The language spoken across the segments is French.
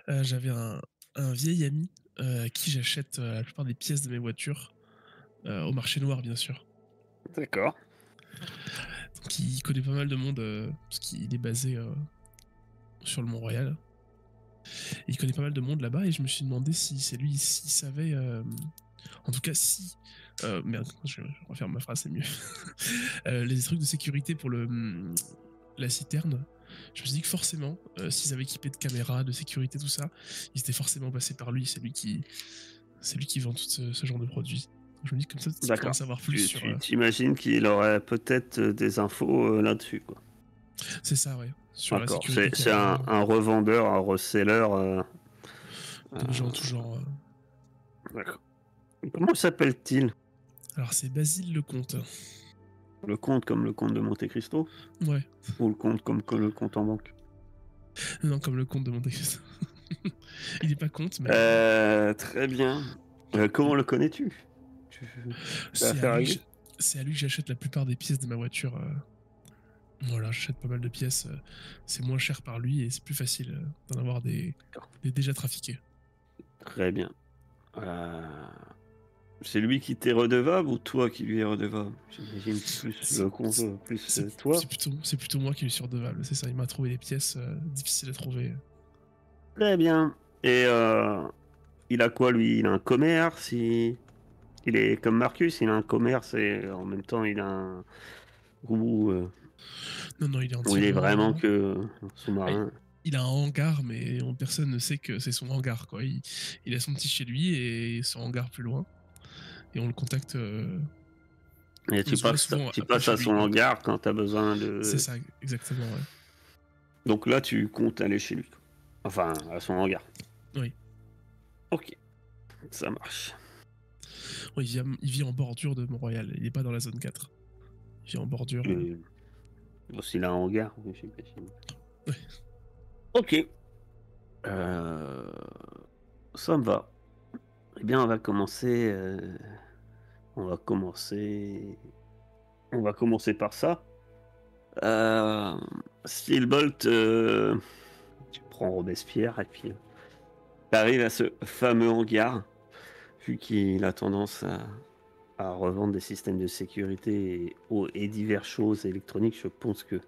J'avais un vieil ami à qui j'achète la plupart des pièces de mes voitures, au marché noir, bien sûr. D'accord. Donc il connaît pas mal de monde, parce qu'il est basé sur le Mont-Royal. Il connaît pas mal de monde là-bas et je me suis demandé si c'est lui, s'il savait. En tout cas, si. Merde, je refaire ma phrase, c'est mieux. Les trucs de sécurité pour la citerne. Je me suis dit que forcément, s'ils avaient équipé de caméras, de sécurité, tout ça, ils étaient forcément passés par lui. C'est lui qui vend tout ce genre de produits. Je me dis comme ça, tu pourrais en D'accord. savoir plus Tu sur. tu t'imagines qu'il aurait peut-être, des infos, là-dessus, quoi? C'est ça, ouais. Sur la D'accord. sécurité C'est qu'il y a un là-bas. revendeur, un reseller, D'objets en tout heu, genre. d'accord. Comment s'appelle-t-il? Alors, c'est Basile Lecomte. Le comte comme le comte de Monte Cristo? Ouais. Ou le comte comme que le compte en banque? Non, comme le comte de Monte Cristo. Il est pas comte, mais Très bien. Comment le connais-tu? Tu tu as c'est à affaire à lui que lui? c'est à lui que j'achète la plupart des pièces de ma voiture. Voilà, j'achète pas mal de pièces. C'est moins cher par lui et c'est plus facile d'en avoir D'accord. des déjà trafiqués. Très bien. Heu, c'est lui qui t'est redevable ou toi qui lui es redevable? J'imagine plus C'est le compte, plus, c'est- toi? c'est plutôt moi qui lui suis redevable. C'est ça, il m'a trouvé des pièces difficiles à trouver. Très bien et il a quoi lui? Il a un commerce? Il est comme Marcus, il a un commerce et en même temps il a un ou, Non, non, il est ou il est vraiment entièrement. que Ah, sous-marin? il a un hangar, mais personne ne sait que c'est son hangar, quoi. Il a son petit chez lui et son hangar plus loin. Et on le contacte. Et On se voit souvent tu après passes chez à lui, son quoi. hangar quand tu as besoin C'est de ça, exactement, ouais. donc là tu comptes aller chez lui? Enfin à son hangar? Oui. OK, ça marche. Oui, il vit en bordure de Mont-Royal. Il n'est pas dans la zone 4. Il vit en bordure. Heu, Bon s'il a un hangar, oui j'imagine. Ouais. OK, heu, ça me va. Eh bien on va commencer on va commencer par ça. Hem, Steelbolt, tu prends Robespierre et puis, tu arrives à ce fameux hangar, vu qu'il a tendance à revendre des systèmes de sécurité et diverses choses électroniques. Je pense que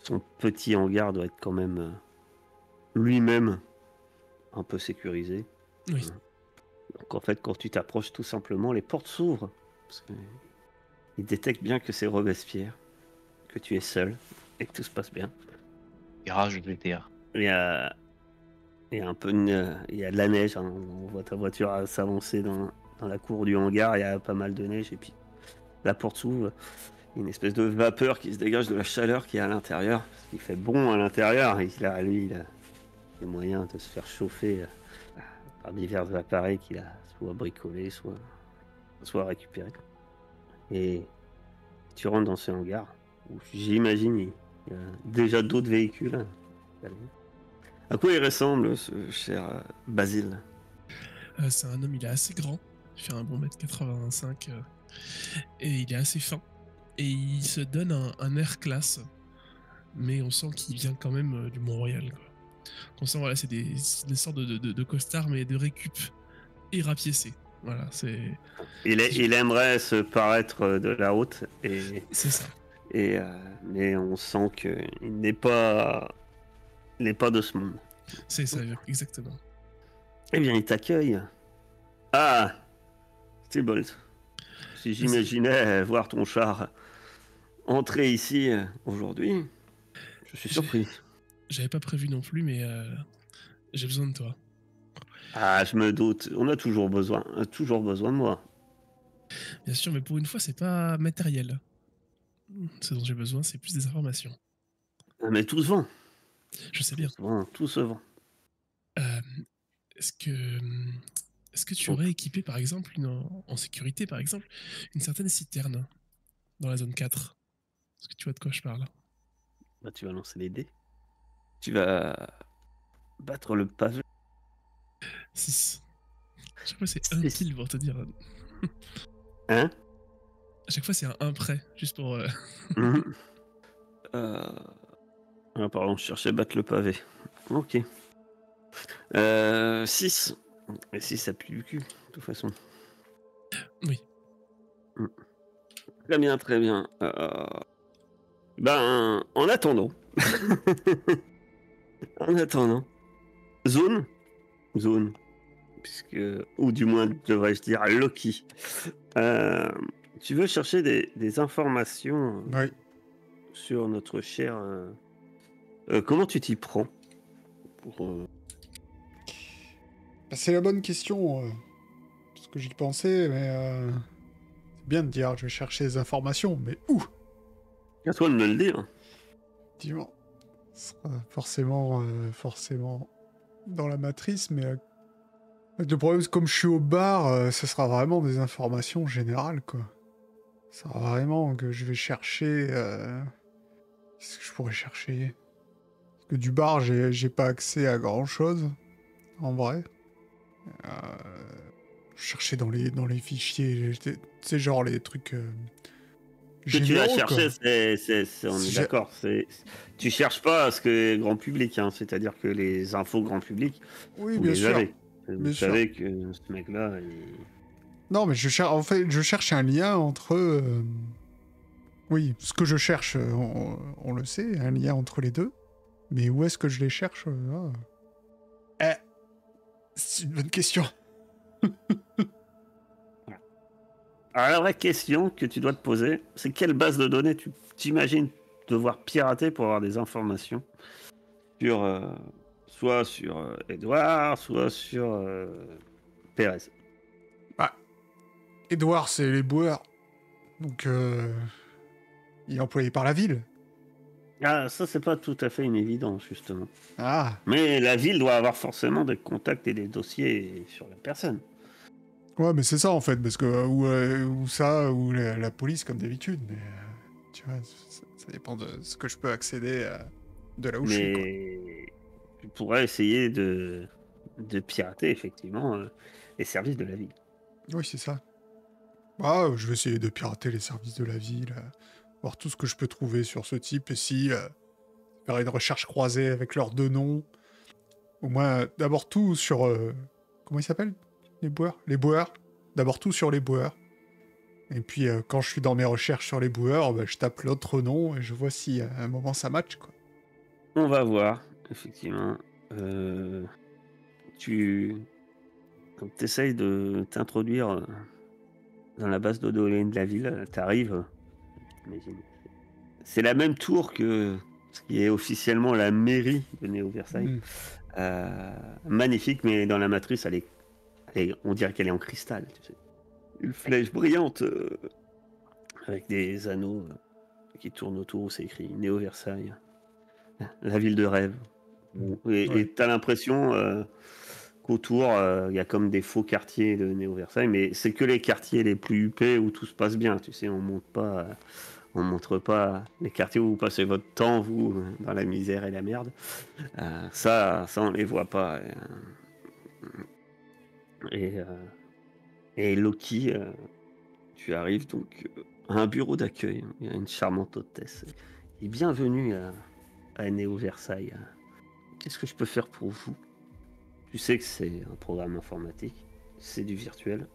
son petit hangar doit être quand même, lui-même un peu sécurisé. Oui. Mmh. Donc en fait, quand tu t'approches tout simplement, les portes s'ouvrent parce qu'il détecte bien que c'est Robespierre, que tu es seul et que tout se passe bien. Garage GTA. Il y a il y a un peu il y a de la neige, hein, on voit ta voiture, s'avancer dans la cour du hangar, il y a pas mal de neige et puis la porte s'ouvre, il y a une espèce de vapeur qui se dégage de la chaleur qui est à l'intérieur. Il fait bon à l'intérieur et il a les moyens de se faire chauffer, par divers appareils qu'il a soit bricolés, soit récupérés et tu rentres dans ce hangar où j'imagine il y a déjà d'autres véhicules, à quoi il ressemble ce cher, Basile? C'est un homme, il est assez grand. Il fait un bon mètre 85. Et il est assez fin. Et il se donne un air classe. Mais on sent qu'il vient quand même du Mont-Royal, quoi. On sent, voilà, c'est des sortes de costards, mais de récup et rapiécés. Voilà, si Il aimerait se paraître, de la haute c'est ça. et mais on sent il n'est pas de ce monde. C'est ça, exactement. Eh bien, il t'accueille. Ah! Thibault, si Vas-y. j'imaginais voir ton char entrer ici, aujourd'hui, je suis J'ai- surpris. J'avais pas prévu non plus, mais j'ai besoin de toi. Ah, je me doute, on a toujours besoin de moi. Bien sûr, mais pour une fois, c'est pas matériel. Ce dont j'ai besoin, c'est plus des informations. Ah, mais tout se vend, Je sais tout bien. se vend, tout se vend. Euh, est-ce que est-ce que tu Donc, aurais équipé, par exemple, en sécurité, par exemple, une certaine citerne dans la zone 4? Est-ce que tu vois de quoi je parle? bah, tu vas lancer les dés. Tu vas battre le pavé. 6. Chaque fois, c'est un 6. pile pour te dire. Hein? À chaque fois, c'est un prêt, juste pour. Mmh. Ah pardon, je cherchais battre le pavé. OK. 6. Et 6, ça pue du cul, de toute façon. Oui. Très bien, très bien. Ben, en attendant. En attendant. Zone. Zone. Puisque, ou du moins, devrais-je dire, Loki. Tu veux chercher des informations Oui. sur notre cher. Comment tu t'y prends pour, Bah, c'est la bonne question. Parce que j'y pensais, mais c'est bien de dire je vais chercher des informations, mais où? à toi de me le dire. Effectivement. Ce sera forcément dans la matrice, mais le problème, c'est que comme je suis au bar, ce sera vraiment des informations générales, quoi. Ça sera vraiment que je vais chercher. Qu'est-ce que je pourrais chercher? Parce que du bar, j'ai pas accès à grand chose, en vrai. Chercher dans les fichiers, tu sais, genre les trucs Ce que tu vas généraux, quoi. chercher, on est J'ai- d'accord. Tu cherches pas ce que est grand public, hein, c'est-à-dire que les infos grand public, Oui, vous bien les sûr. avez. Vous Bien sûr. savez que ce mec-là, Non, mais en fait, je cherche un lien entre... Oui, ce que je cherche, on le sait, un lien entre les deux. Mais où est-ce que je les cherche c'est une bonne question. Alors la vraie question que tu dois te poser, c'est quelle base de données tu t'imagines devoir pirater pour avoir des informations sur, soit sur Edouard, soit sur Pérez. Bah, Edouard, c'est les boueurs. Donc, il est employé par la ville. Ah, ça c'est pas tout à fait une évidence justement. Ah, Mais la ville doit avoir forcément des contacts et des dossiers sur la personne. ouais, mais c'est ça, en fait, parce que... ou ça, ou la police, comme d'habitude. Mais, tu vois, ça dépend de ce que je peux accéder de là où je suis, quoi. Mais tu pourrais essayer de pirater effectivement les services de la ville. Oui, c'est ça. Ah, je vais essayer de pirater les services de la ville, voir tout ce que je peux trouver sur ce type, et si faire une recherche croisée avec leurs deux noms. Au moins, d'abord tout sur... comment ils s'appellent? Les boueurs? Les boueurs. D'abord tout sur les boueurs. Et puis, quand je suis dans mes recherches sur les boueurs, bah, je tape l'autre nom, et je vois si à un moment ça match, quoi. On va voir, effectivement. Quand tu essayes de t'introduire dans la base de données de la ville, tu arrives, c'est la même tour que ce qui est officiellement la mairie de Néo-Versailles. Magnifique, mais dans la matrice, on dirait qu'elle est en cristal. Tu sais. Une flèche brillante avec des anneaux qui tournent autour où c'est écrit Néo-Versailles, la ville de rêve. Et tu as l'impression qu'autour, il y a comme des faux quartiers de Néo-Versailles, mais c'est que les quartiers les plus huppés où tout se passe bien. Tu sais, on montre pas les quartiers où vous passez votre temps, vous, dans la misère et la merde. Ça, on les voit pas. Et Loki, tu arrives donc à un bureau d'accueil. Il y a une charmante hôtesse. Et bienvenue à Néo Versailles. Qu'est-ce que je peux faire pour vous? Tu sais que c'est un programme informatique, c'est du virtuel,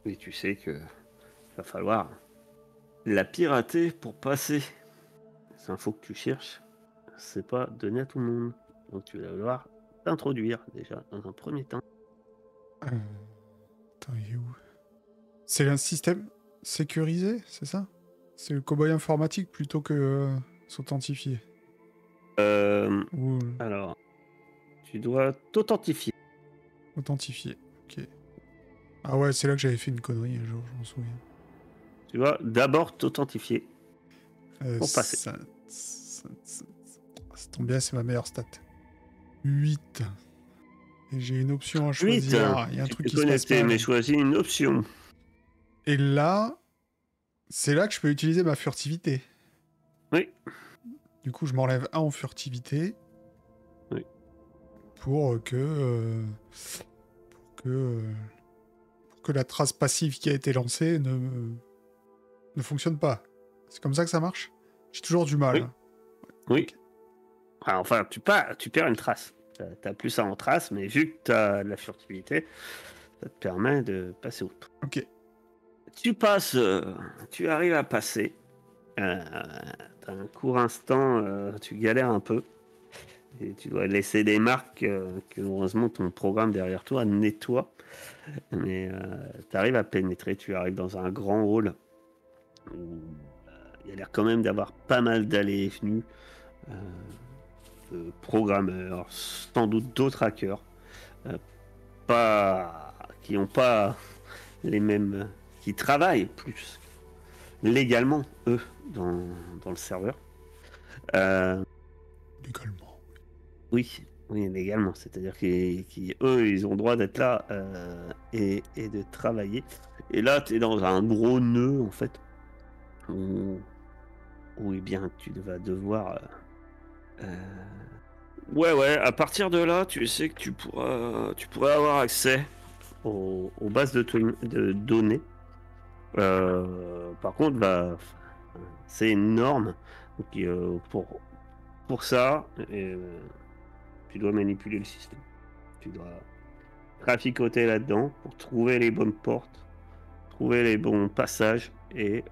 et tu sais que va falloir la pirater pour passer. Les infos que tu cherches, c'est pas donné à tout le monde. Donc tu vas devoir t'introduire déjà dans un premier temps. Attends, il est où? C'est un système sécurisé, c'est ça? C'est le cow-boy informatique plutôt que s'authentifier. Ou Alors, tu dois t'authentifier. authentifier, ok. Ah ouais, c'est là que j'avais fait une connerie un jour, je m'en souviens. Tu dois d'abord t'authentifier. Pour passer. Ça tombe bien, c'est ma meilleure stat. 8. Et j'ai une option à choisir. Il y a un truc qui se passe pas. Mais choisis une option. Et là, c'est là que je peux utiliser ma furtivité. Oui. Du coup, je m'enlève 1 en furtivité. Oui. Pour que la trace passive qui a été lancée ne fonctionne pas. C'est comme ça que ça marche? J'ai toujours du mal. Oui. Oui. Ah, enfin, tu perds une trace. t'as plus ça en trace, mais vu que t'as de la furtivité, ça te permet de passer outre. Ok. Tu arrives à passer. T'as un court instant, tu galères un peu. Et tu dois laisser des marques que heureusement ton programme derrière toi nettoie. Mais tu arrives à pénétrer, tu arrives dans un grand hall où il y a l'air quand même d'avoir pas mal d'allées et venues de programmeurs, sans doute d'autres hackers, qui n'ont pas les mêmes, qui travaillent plus légalement, eux, dans le serveur. Légalement. Oui, légalement. C'est-à-dire qu'eux, ils ont le droit d'être là et de travailler. Et là, tu es dans un gros nœud, en fait, où eh bien, tu vas devoir... Ouais, à partir de là, tu sais que tu pourras avoir accès aux bases de données. Par contre, c'est énorme. Donc, pour ça, tu dois manipuler le système. Tu dois traficoter là-dedans pour trouver les bonnes portes, trouver les bons passages et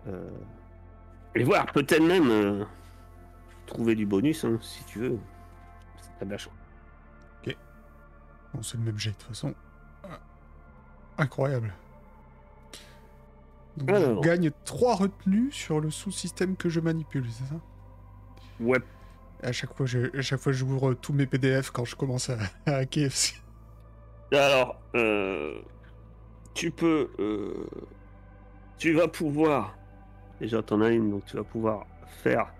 voir peut-être même trouver du bonus si tu veux. C'est de la chance. Ok. Bon, c'est le même jet de toute façon. Incroyable. Donc, je gagne 3 retenues sur le sous-système que je manipule, c'est ça? Ouais. À chaque fois, j'ouvre tous mes PDF quand je commence à hacker. Alors, tu vas pouvoir, déjà t'en as une, donc tu vas pouvoir faire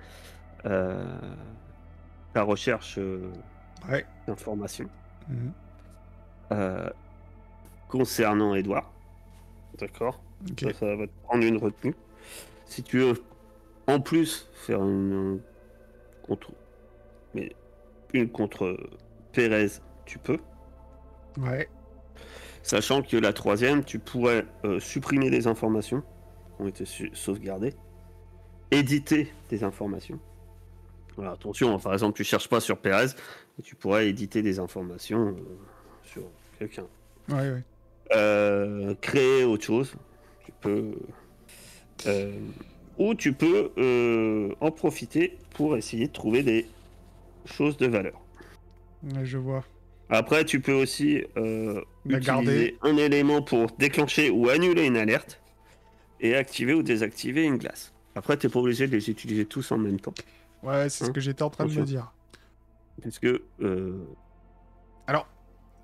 ta recherche d'informations concernant Edouard. D'accord. Okay. Ça va te prendre une retenue. Si tu veux, en plus, faire une contre Pérez, tu peux. Ouais. Sachant que la troisième, tu pourrais supprimer des informations qui ont été sauvegardées, éditer des informations. Voilà, attention, par exemple, tu cherches pas sur Pérez, et tu pourrais éditer des informations sur quelqu'un. Ouais. Créer autre chose. Tu peux. Ou tu peux en profiter pour essayer de trouver des choses de valeur. Ouais, je vois. Après, tu peux aussi utiliser garder un élément pour déclencher ou annuler une alerte et activer ou désactiver une glace. Après, tu n'es pas obligé de les utiliser tous en même temps. Ouais, c'est ce que j'étais en train de me dire. Parce que... Alors,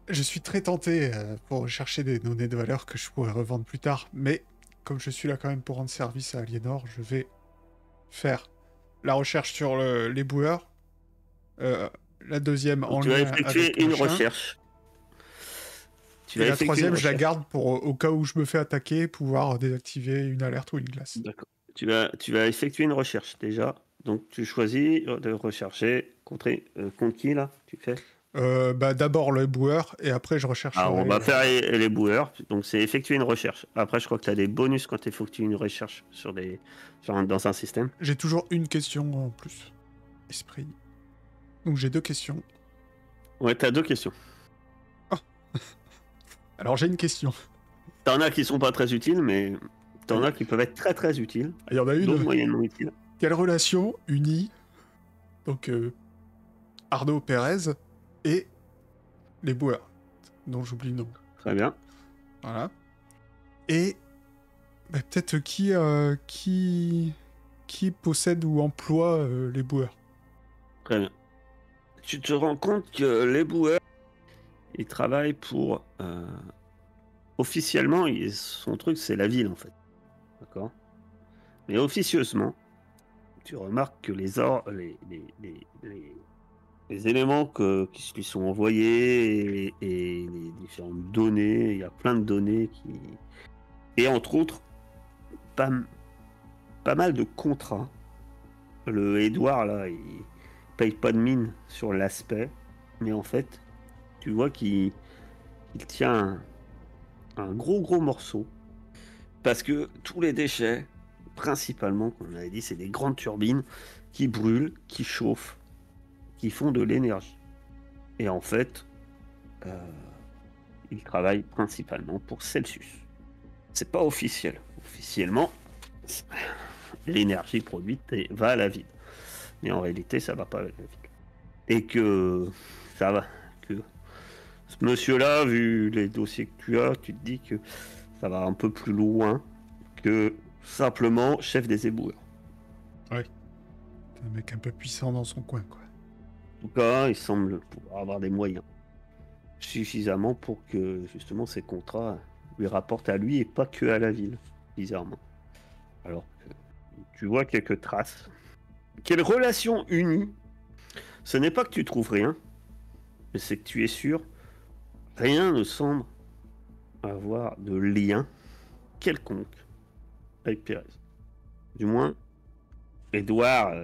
je suis très tenté pour chercher des données de valeur que je pourrais revendre plus tard, mais comme je suis là quand même pour rendre service à Aliénor, je vais faire la recherche sur les boueurs, la deuxième en lien avec tu vas effectuer une recherche. Et la troisième, je la garde pour, au cas où je me fais attaquer, pouvoir désactiver une alerte ou une glace. D'accord. Tu vas effectuer une recherche déjà. Donc tu choisis de rechercher contre qui là tu fais d'abord le boueur et après je recherche. Alors on va faire les boueurs. Donc c'est effectuer une recherche. Après je crois que tu as des bonus quand tu effectues une recherche dans un système. J'ai toujours une question en plus. Esprit. Donc j'ai 2 questions. Ouais, t'as 2 questions. Oh. Alors j'ai une question. T'en as qui sont pas très utiles, mais t'en as qui peuvent être très très utiles. Il y en a une moyennement utile. Quelle relation unit donc Arnaud Pérez et les boueurs, dont j'oublie le nom. Très bien. Voilà. Et peut-être qui possède ou emploie les boueurs. Très bien. Tu te rends compte que les boueurs, ils travaillent pour... officiellement, son truc, c'est la ville, en fait. D'accord. Mais officieusement, tu remarques que les éléments qui lui sont envoyés et les différentes données, il y a plein de données qui... Et entre autres, pas mal de contrats. Le Edouard, là, il paye pas de mine sur l'aspect, mais en fait, tu vois qu'il tient un gros morceau, parce que tous les déchets, principalement, comme on avait dit, c'est des grandes turbines qui brûlent, qui chauffent, qui font de l'énergie. Et en fait, il travaille principalement pour Celsius. C'est pas officiel. Officiellement, l'énergie produite va à la ville. Mais en réalité, ça va pas à la ville. Et que ça va. Que ce monsieur-là, vu les dossiers que tu as, tu te dis que ça va un peu plus loin que simplement chef des éboueurs. Ouais. C'est un mec un peu puissant dans son coin, quoi. En tout cas, il semble pouvoir avoir des moyens suffisamment pour que justement ces contrats lui rapportent à lui et pas que à la ville, bizarrement. Alors que tu vois quelques traces. Quelle relation unie? Ce n'est pas que tu trouves rien, mais c'est que tu es sûr, rien ne semble avoir de lien quelconque avec Pérez. Du moins, Edouard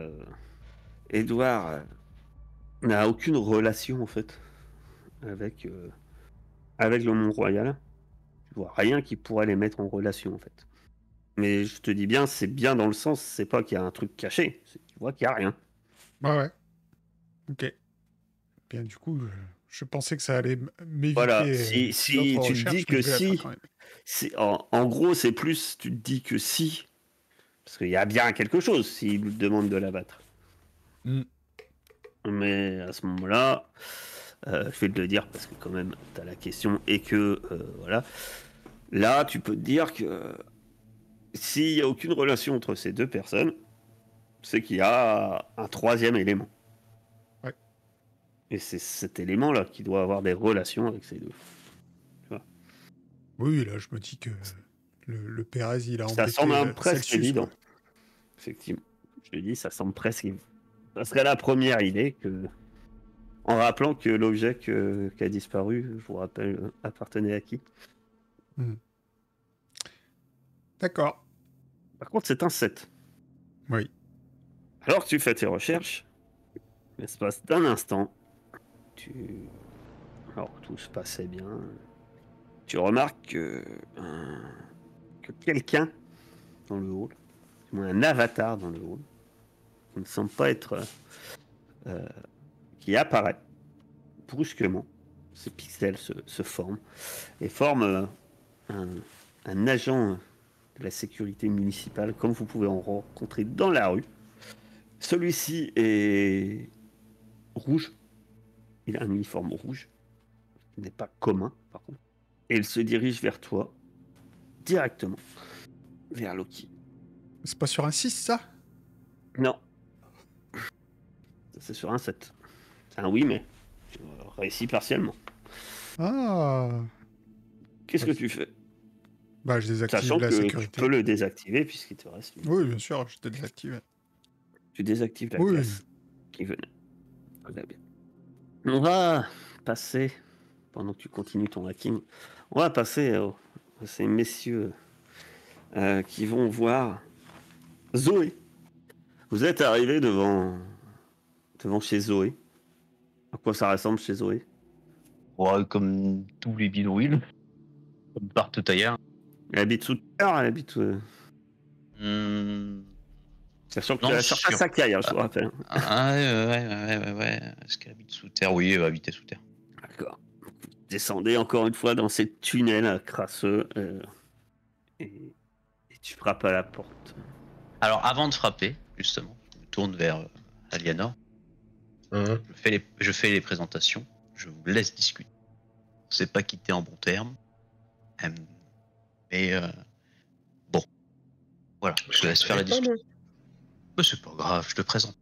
n'a aucune relation en fait avec le Mont-Royal. Tu vois rien qui pourrait les mettre en relation en fait. Mais je te dis bien, c'est bien dans le sens, c'est pas qu'il y a un truc caché, c'est que tu vois qu'il y a rien. Ouais. Ok. Bien, du coup, je pensais que ça allait m'éviter. Voilà, si d'autres tu te recherches, dis mais que je vais la faire si, quand même. en gros, c'est plus, tu te dis que si, parce qu'il y a bien quelque chose s'il lui demande de l'abattre. Mais à ce moment-là, je vais te le dire parce que quand même, tu as la question et que, voilà. Là, tu peux te dire que s'il n'y a aucune relation entre ces deux personnes, c'est qu'il y a un troisième élément. Ouais. Et c'est cet élément-là qui doit avoir des relations avec ces deux. Oui, là, je me dis que le Pérez, il a Ça embêté semble presque Celsius, évident. quoi. Effectivement. Je te dis, ça semble presque évident. Ça serait la première idée que... En rappelant que l'objet qui a disparu, je vous rappelle, appartenait à qui? D'accord. Par contre, c'est un 7. Oui. Alors que tu fais tes recherches, l'espace d'un instant, alors tout se passait bien, tu remarques que quelqu'un dans le hall, du moins un avatar dans le hall, qui ne semble pas être... qui apparaît brusquement, ces pixels se forment, et forment un agent de la sécurité municipale, comme vous pouvez en rencontrer dans la rue. Celui-ci est rouge. Il a un uniforme rouge. Il n'est pas commun, par contre. Et il se dirige vers toi, directement, vers Loki. C'est pas sur un 6, ça? Non. Ça, c'est sur un 7. C'est un oui, mais tu réussis partiellement. Ah. Qu'est-ce que tu fais? Bah, je désactive Sachant la que sécurité. tu peux le désactiver, puisqu'il te reste une... Oui, bien sûr, je te désactive. Tu désactives la Oui. glace qui venait. Très bien. On va passer, pendant que tu continues ton hacking, on va passer à ces messieurs qui vont voir Zoé. Vous êtes arrivé devant chez Zoé. À quoi ça ressemble chez Zoé? Ouais, comme tous les bidouilles, comme partout ailleurs. Elle habite sous terre, elle habite... Sachant que Non, tu as cherché sûr. sa caille, je te rappelle. Ah, ouais. Est-ce qu'elle habite sous terre? Oui, elle va habiter sous terre. D'accord. Descendez encore une fois dans ces tunnels crasseux et tu frappes à la porte. Alors, avant de frapper, justement, je me tourne vers Aliénor. Je fais les présentations. Je vous laisse discuter. On ne s'est pas quitté en bons termes. Mais bon. Voilà, je te laisse faire la discussion. Mais c'est pas grave, je te présente.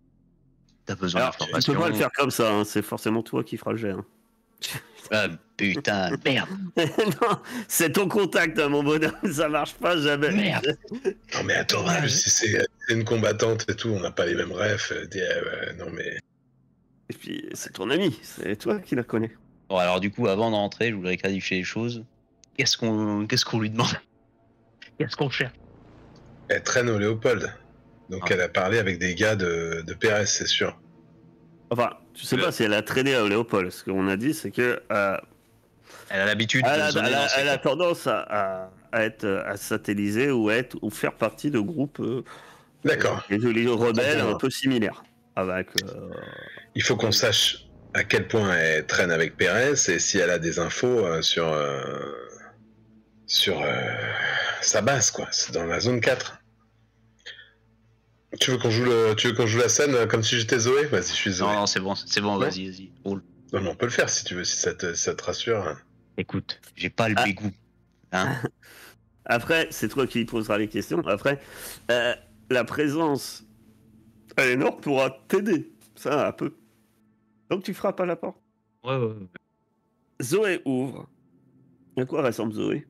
T'as besoin d'informations. Tu peux pas le faire comme ça, hein. C'est forcément toi qui feras le jet. Hein. Ah, putain, merde. Non, c'est ton contact, hein, mon bonhomme, ça marche pas jamais. Merde. Non mais attends, c'est une combattante et tout, on n'a pas les mêmes refs. Non mais... Et puis c'est ton ami, c'est toi qui la connais. Bon, alors du coup, avant d'entrer, je voudrais clarifier les choses. Qu'est-ce qu'on lui demande? Qu'est-ce qu'on cherche? Elle traîne au Léopold. Donc elle a parlé avec des gars de Pérez, c'est sûr. Enfin, tu sais pas si elle a traîné à Léopold. Ce qu'on a dit, c'est que... elle a l'habitude de zoner dans ses elle a coins. tendance à satelliser ou faire partie de groupes D'accord. les rebelles Entends-moi. un peu similaires. Avec, Il faut qu'on sache à quel point elle traîne avec Pérez et si elle a des infos sur sa base, quoi. C'est dans la zone 4. Tu veux qu'on joue la scène comme si j'étais Zoé? Vas-y, je suis Zoé. Non, c'est bon, vas-y, roule. Non, mais on peut le faire si tu veux, si ça te rassure. Écoute, j'ai pas le bégout. Hein. Après, c'est toi qui poseras les questions. Après, la présence Aliénor pourra t'aider. Ça, un peu. Donc, tu frappes à la porte. Ouais. Zoé ouvre. À quoi ressemble Zoé?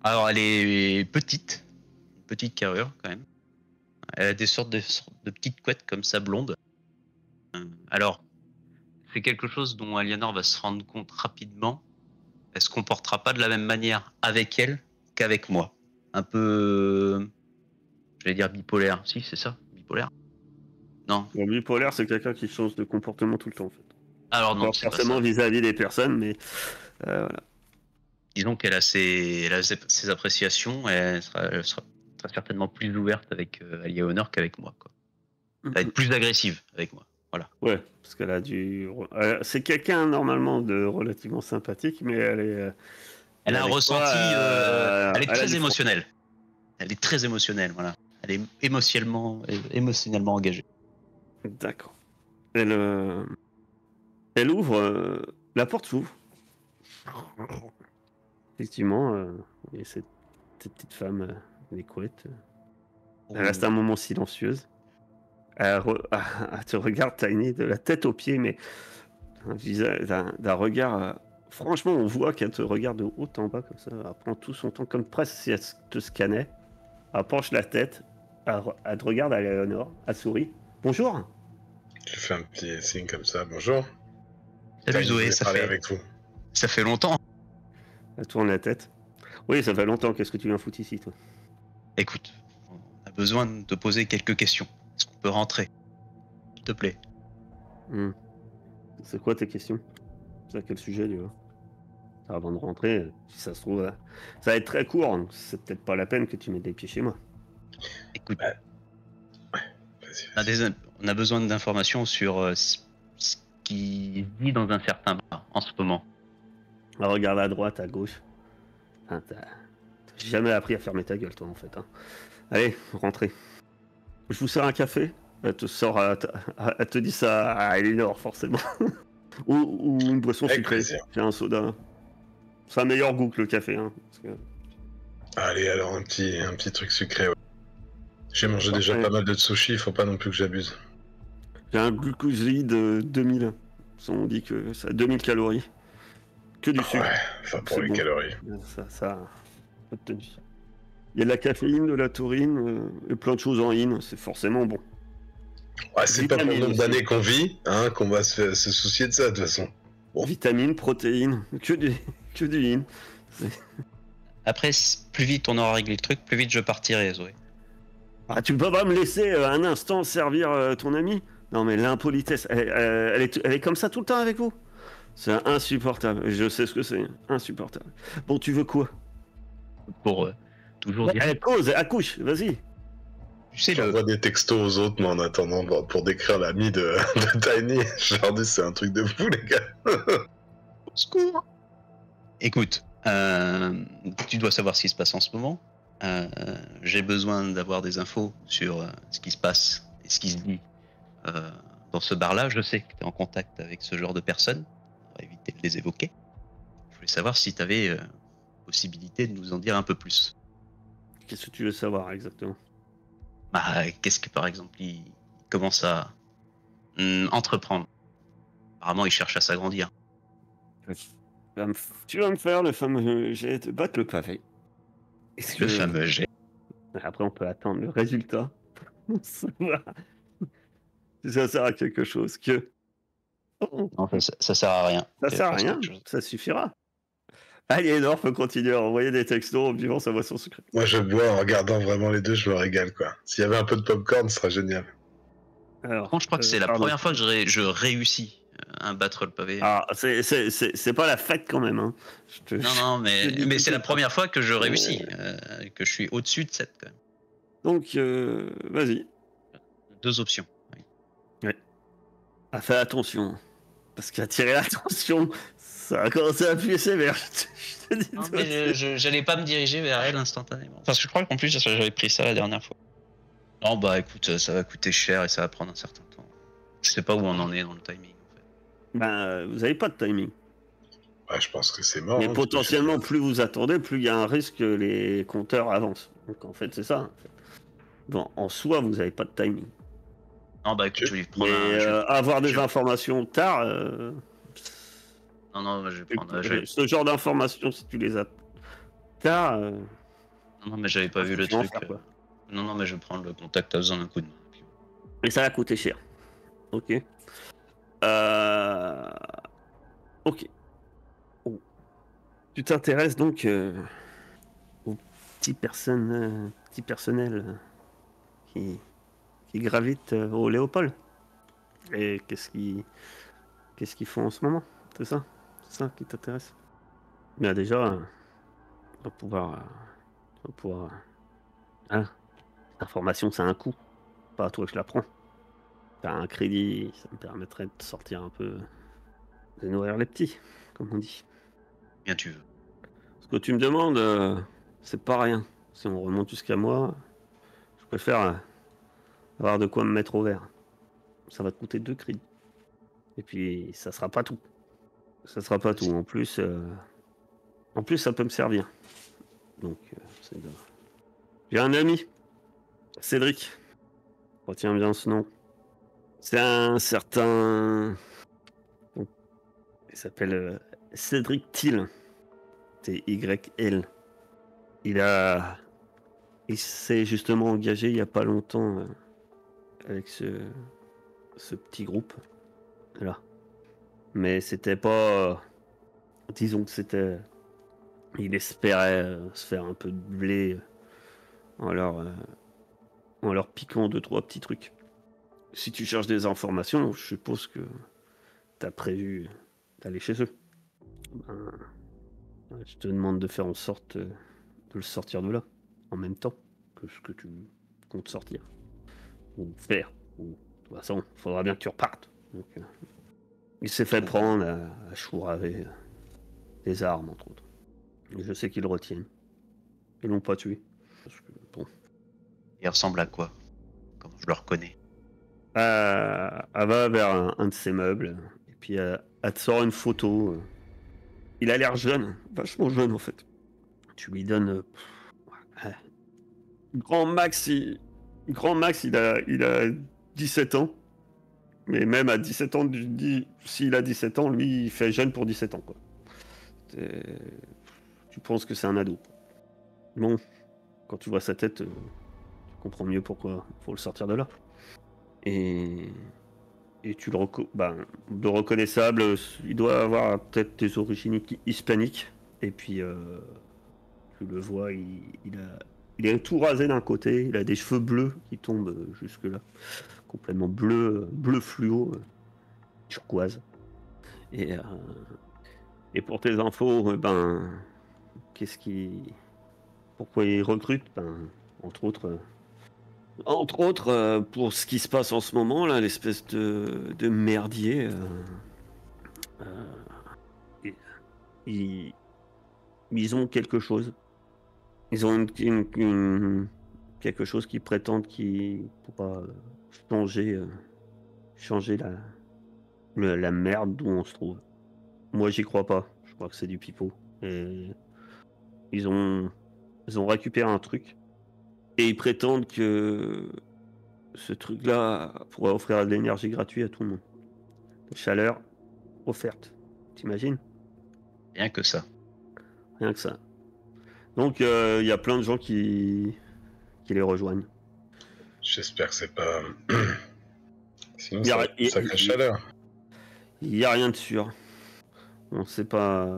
Alors, elle est petite. Une petite carrure, quand même. Elle a des sortes de petites couettes comme ça, blondes. Alors, c'est quelque chose dont Aliénor va se rendre compte rapidement. Elle se comportera pas de la même manière avec elle qu'avec moi. Un peu... Je vais dire bipolaire. Si, c'est ça, bipolaire. Non. Bon, bipolaire, c'est quelqu'un qui change de comportement tout le temps, en fait. Alors non, Alors, c'est pas forcément ça. vis-à-vis des personnes, mais voilà. Disons qu'elle a ses appréciations, et elle sera certainement plus ouverte avec Aliénor qu'avec moi. Quoi. Elle va être plus agressive avec moi. Voilà. Ouais, parce qu'elle a c'est quelqu'un normalement de relativement sympathique, mais Elle a un avec ressenti. toi, Elle est elle a très du émotionnelle. Elle est très émotionnelle, voilà. Elle est émotionnellement engagée. D'accord. Elle ouvre, la porte s'ouvre. Effectivement, et cette petite femme, les couettes, elle reste un moment silencieuse. Elle te regarde, Tiny, de la tête aux pieds, mais un visage, d'un regard. Franchement, on voit qu'elle te regarde de haut en bas, comme ça. Elle prend tout son temps, comme presque si elle te scannait. Elle penche la tête. Elle te regarde à Léonore. Elle sourit. Bonjour. Je fais un petit signe comme ça. Bonjour. Salut Zoé, avec vous. Ça fait longtemps. Elle tourne la tête. Oui, ça fait longtemps. Qu'est-ce que tu viens foutre ici, toi? Écoute, on a besoin de te poser quelques questions. Est-ce qu'on peut rentrer? S'il te plaît. C'est quoi tes questions? C'est à quel sujet, tu vois? Avant de rentrer, si ça se trouve, ça va être très court. Donc c'est peut-être pas la peine que tu mettes des pieds chez moi. Écoute, Vas-y. on a besoin d'informations sur ce qui se dit dans un certain bar en ce moment. Alors, regarde à droite, à gauche. Hein, t'as jamais appris à fermer ta gueule, toi, en fait. Hein. Allez, rentrez. Je vous sers un café. Elle te dit ça à Elinor, forcément. ou une boisson Avec sucrée. plaisir. J'ai un soda. C'est un meilleur goût que le café. Hein, parce que... Allez, alors un petit truc sucré. Ouais. J'ai mangé déjà Parfait. pas mal de sushi, faut pas non plus que j'abuse. J'ai un glucoside de 2000. On dit que ça a 2000 calories. Que du sucre. Ouais, enfin pour C'est les bon. calories. Ça obtenu. Il y a de la caféine, de la taurine, et plein de choses en in. C'est forcément bon. Ouais, c'est pas pour le Vitamines nombre aussi. d'années qu'on vit, hein, qu'on va se soucier de ça, de toute façon. Bon. Vitamines, protéines, que du in. Après, plus vite on aura réglé le truc, plus vite je partirai, Zoé. Ah, tu peux pas me laisser un instant servir ton ami? Non mais l'impolitesse, elle est comme ça tout le temps avec vous? C'est insupportable, je sais ce que c'est, insupportable. Bon, tu veux quoi? Pour toujours dire. Elle cause, accouche, vas-y. Tu sais, J'envoie des textos aux autres, mais en attendant, pour décrire l'ami de Tiny, je leur dis c'est un truc de fou, les gars. Au secours. Écoute, tu dois savoir ce qui se passe en ce moment. J'ai besoin d'avoir des infos sur ce qui se passe et ce qui se dit dans ce bar-là. Je sais que tu es en contact avec ce genre de personnes. On va éviter de les évoquer. Je voulais savoir si tu avais possibilité de nous en dire un peu plus. Qu'est-ce que tu veux savoir exactement? Bah, qu'est-ce que par exemple il commence à entreprendre? Apparemment, il cherche à s'agrandir. Tu vas me faire le fameux jet de battre le pavé. Le fameux jet. Après, on peut attendre le résultat. Ça va. Si ça sert à quelque chose que... Oh, Non, ça sert à rien. ça Je sert à pense rien, quelque chose. ça suffira. Aliénor peut continuer à envoyer des textos en buvant sa boisson sucrée. Moi, je bois en regardant vraiment les deux, je me régale, quoi. S'il y avait un peu de popcorn, ce serait génial. Alors, Par contre, je crois que c'est la pardon. première fois que je réussis à battre le pavé. Ah, c'est pas la fête quand même. Hein. Non, je dis mais tout c'est ça. la première fois que je réussis, que je suis au-dessus de 7 quand même. Donc, vas-y. 2 options. Oui. Ah, fais attention. Parce qu'il a attiré l'attention. Ça a commencé à appuyer sévère. Je te dis Non, tout. mais j'allais pas me diriger vers elle instantanément. Parce que je crois qu'en plus, j'avais pris ça la dernière fois. Non, bah écoute, ça va coûter cher et ça va prendre un certain temps. Je sais pas où on en est dans le timing, en fait. Ben, vous avez pas de timing. Ouais, je pense que c'est mort. Mais hein, potentiellement, plus vous attendez, plus il y a un risque que les compteurs avancent. Donc en fait, c'est ça. En fait. Bon, en soi, vous n'avez pas de timing. Non, bah écoute, je vais prendre Mais avoir des informations tard, Non, je vais prendre. ce genre d'informations, si tu les as tard, Non, mais j'avais pas vu le tu vas en truc. faire, quoi. Non, mais je vais prendre le contact, t'as besoin d'un coup de main. Et ça va coûter cher. Ok. Ok. Oh. Tu t'intéresses donc aux petits personnels qui gravitent au Léopold. Et qu'est-ce qu'ils font en ce moment? C'est ça qui t'intéresse? Bien déjà, on va pouvoir... Hein, l'information, ça a un coût. Pas à toi que je la prends. T'as un crédit, ça me permettrait de sortir un peu... de nourrir les petits, comme on dit. Bien tu veux. Ce que tu me demandes, c'est pas rien. Si on remonte jusqu'à moi, je préfère avoir de quoi me mettre au vert. Ça va te coûter 2 crédits. Et puis, ça sera pas tout. Ça sera pas tout. En plus, ça peut me servir. Donc, j'ai un ami, Cédric. Retiens bien ce nom. C'est un certain... Bon, il s'appelle Cédric Thiel. T-Y-L. Il s'est justement engagé il y a pas longtemps avec ce petit groupe là. Mais c'était pas... disons que c'était... Il espérait se faire un peu de blé en leur piquant 2-3 petits trucs. Si tu cherches des informations, je suppose que t'as prévu d'aller chez eux. Ben, je te demande de faire en sorte de le sortir de là, en même temps que ce que tu comptes sortir. Ou faire. Ou, de toute façon, il faudra bien que tu repartes. Donc, il s'est fait prendre à chouraver des armes, entre autres. Et je sais qu'ils le retiennent. Ils l'ont pas tué. Parce que, bon. Il ressemble à quoi? Comment je le reconnais? Elle va vers un de ses meubles, et puis elle te sort une photo. Il a l'air jeune, vachement jeune en fait. Tu lui donnes... Grand max, il a 17 ans. Mais même à 17 ans, s'il a 17 ans, lui, il fait jeune pour 17 ans, quoi. Tu penses que c'est un ado. Bon, quand tu vois sa tête, tu comprends mieux pourquoi il faut le sortir de là. Et tu le de reconnaissable, il doit avoir peut-être des origines hispaniques. Et puis, tu le vois, il est tout rasé d'un côté, il a des cheveux bleus qui tombent jusque-là. Complètement bleu fluo, turquoise. Et pour tes infos, pourquoi il recrute? Entre autres, pour ce qui se passe en ce moment, là, l'espèce de merdier. Ils ont quelque chose. Ils ont quelque chose qui prétendent qui pourra changer la merde d'où on se trouve. Moi, j'y crois pas. Je crois que c'est du pipeau. Et ils ont récupéré un truc. Et ils prétendent que ce truc-là pourrait offrir de l'énergie gratuite à tout le monde. De chaleur offerte. T'imagines? Rien que ça. Rien que ça. Donc, il y a plein de gens qui les rejoignent. J'espère que c'est pas... Sinon, Y a- ça cache chaleur. Il n'y a rien de sûr. On sait pas...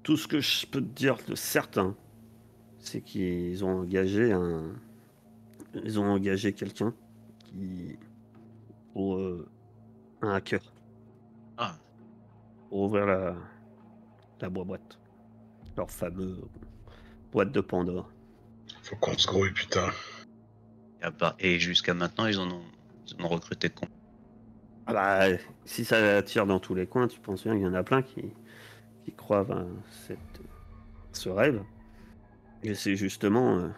Tout ce que je peux te dire de certain, c'est qu'ils ont engagé quelqu'un pour un hacker. Ah, Pour ouvrir la boîte. Leur fameux boîte de Pandore. Faut qu'on se grouille, putain. et jusqu'à maintenant, ils en ont recruté combien? Ah bah, si ça tire dans tous les coins, tu penses bien qu'il y en a plein qui croient ce rêve. Et c'est justement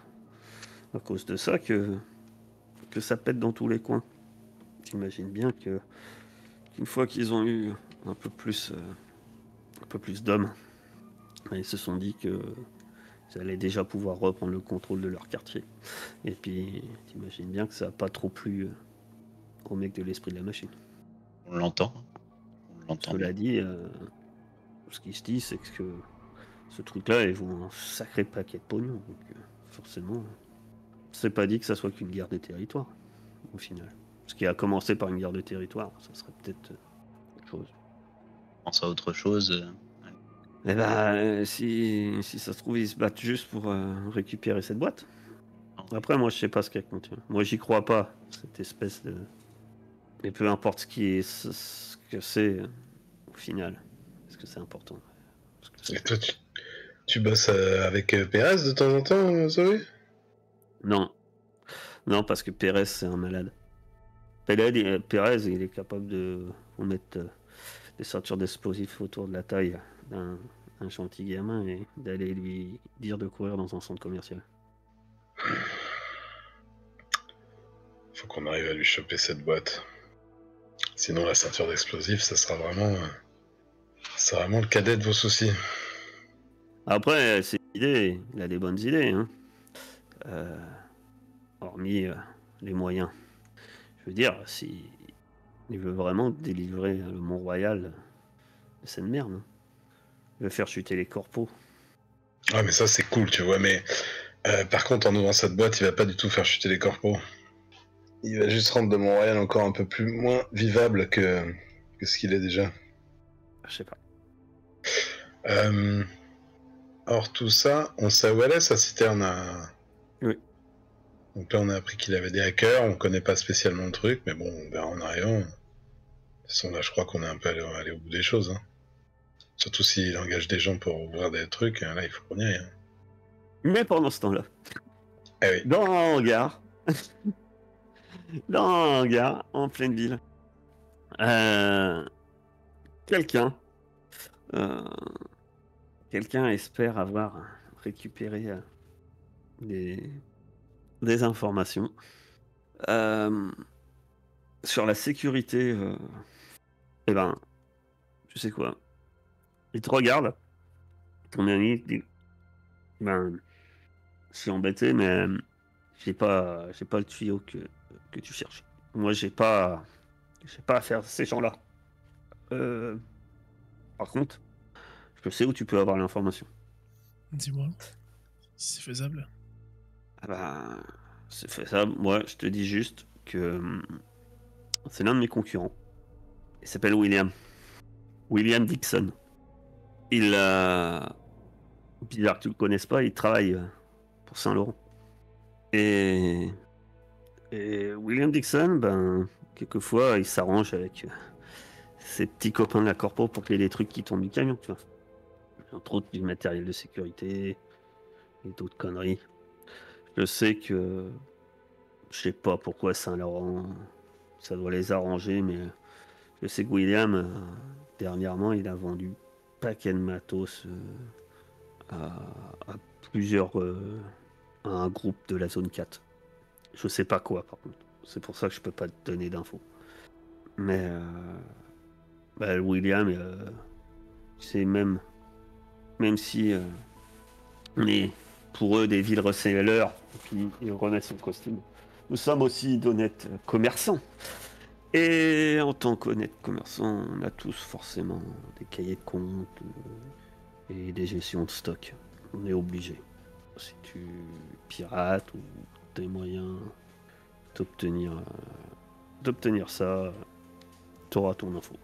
à cause de ça que ça pète dans tous les coins. J'imagine bien qu'une fois qu'ils ont eu un peu plus d'hommes, ils se sont dit que ils allaient déjà pouvoir reprendre le contrôle de leur quartier. Et puis, t'imagines bien que ça n'a pas trop plu au mec de l'esprit de la machine. On l'entend. On l'entend. Cela dit, ce qui se dit, c'est que ce truc-là, il vaut un sacré paquet de pognon. Donc, forcément, c'est pas dit que ça soit qu'une guerre de territoire, au final. Ce qui a commencé par une guerre de territoire, ça serait peut-être autre chose. On pense à autre chose. Eh ben, si ça se trouve, ils se battent juste pour récupérer cette boîte. Après, moi, je sais pas ce qu'elle contient. Moi, j'y crois pas, cette espèce de... Mais peu importe ce que c'est, au final. Est-ce que c'est important? Et toi, tu bosses avec Pérez de temps en temps, Zoé? Non. Non, parce que Pérez, c'est un malade. Pérez, il est capable de vous mettre des ceintures d'explosifs autour de la taille d'un gentil gamin et d'aller lui dire de courir dans un centre commercial. Faut qu'on arrive à lui choper cette boîte. Sinon, la ceinture d'explosifs, ça sera vraiment le cadet de vos soucis. Après, ses idées, il a des bonnes idées, hein. Hormis les moyens. Je veux dire, si il veut vraiment délivrer le Mont-Royal de cette merde, hein. Il veut faire chuter les corpos. Ah, mais ça, c'est cool, tu vois, mais par contre, en ouvrant cette boîte, il va pas du tout faire chuter les corpos. Il va juste rendre de Montréal encore un peu moins vivable que ce qu'il est déjà. Je sais pas. Or, tout ça, on sait où elle est, sa citerne à... Oui. Donc là, on a appris qu'il avait des hackers, on connaît pas spécialement le truc, mais bon, on verra en arrivant. De toute façon, là, je crois qu'on est un peu allé au bout des choses. Hein. Surtout s'il engage des gens pour ouvrir des trucs, là, il faut qu'on y aille. Hein. Mais pendant ce temps-là, Eh oui. dans un hangar, en pleine ville, quelqu'un espère avoir récupéré des informations sur la sécurité. Eh ben, tu sais quoi? Il te regarde, ton ami, il te dit, ben, je suis embêté, mais j'ai pas le tuyau que tu cherches. Moi, j'ai pas affaire à ces gens-là. Par contre, je sais où tu peux avoir l'information. Dis-moi, si c'est faisable. Ah bah, c'est faisable. Moi, je te dis juste que c'est l'un de mes concurrents. Il s'appelle William. William Dixon. Il bizarre que tu le connaisses pas, il travaille pour Saint-Laurent. Et William Dixon, ben, quelquefois, il s'arrange avec ses petits copains de la corpo pour qu'il y ait des trucs qui tombent du camion, tu vois. Entre autres, du matériel de sécurité et d'autres conneries. Je sais que... Je sais pas pourquoi Saint-Laurent, ça doit les arranger, mais je sais que William, dernièrement, il a vendu paquet de matos à plusieurs... à un groupe de la zone 4. Je sais pas quoi, par contre. C'est pour ça que je peux pas te donner d'infos. Mais bah, William, c'est même si on est pour eux des villes resellers, et puis ils remettent son costume. Nous sommes aussi d'honnêtes commerçants. Et en tant qu'honnêtes commerçants, on a tous forcément des cahiers de compte et des gestions de stock. On est obligé. Si tu pirates ou des moyens d'obtenir ça, tu auras ton info.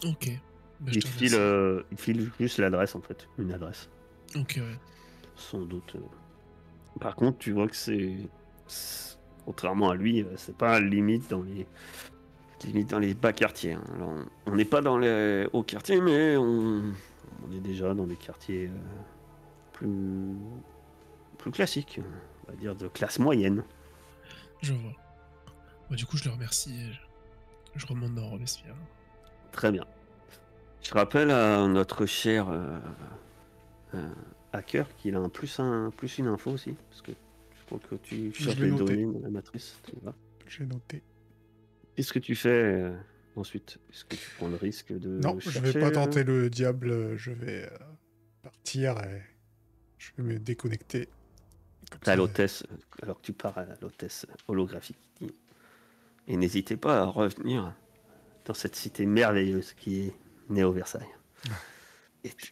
Ok. Bah, je Il te file, remercie. il file juste l'adresse en fait, une adresse. Ok, ouais. Sans doute. Par contre, tu vois que contrairement à lui, c'est pas limite dans les bas quartiers. Hein. Alors, on n'est pas dans les hauts quartiers, mais on est déjà dans des quartiers plus classiques, on va dire de classe moyenne. Je vois. Bah, du coup, je le remercie. Je remonte dans Robespierre. Très bien. Je rappelle à notre cher hacker qu'il a un plus une info aussi, parce que je crois que tu cherches l'ai les noté. données dans la matrice. Voilà. J'ai noté. Qu'est-ce que tu fais ensuite? Est-ce que tu prends le risque de Non, je vais chercher, pas tenter le diable. Je vais partir et je vais me déconnecter. Comme T'as ça, l'hôtesse, alors que tu pars à l'hôtesse holographique. Et n'hésitez pas à revenir dans cette cité merveilleuse qui est Néo-Versailles.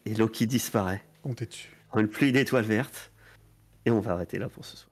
Et Loki disparaît. comptez dessus. En une pluie d'étoiles vertes. Et on va arrêter là pour ce soir.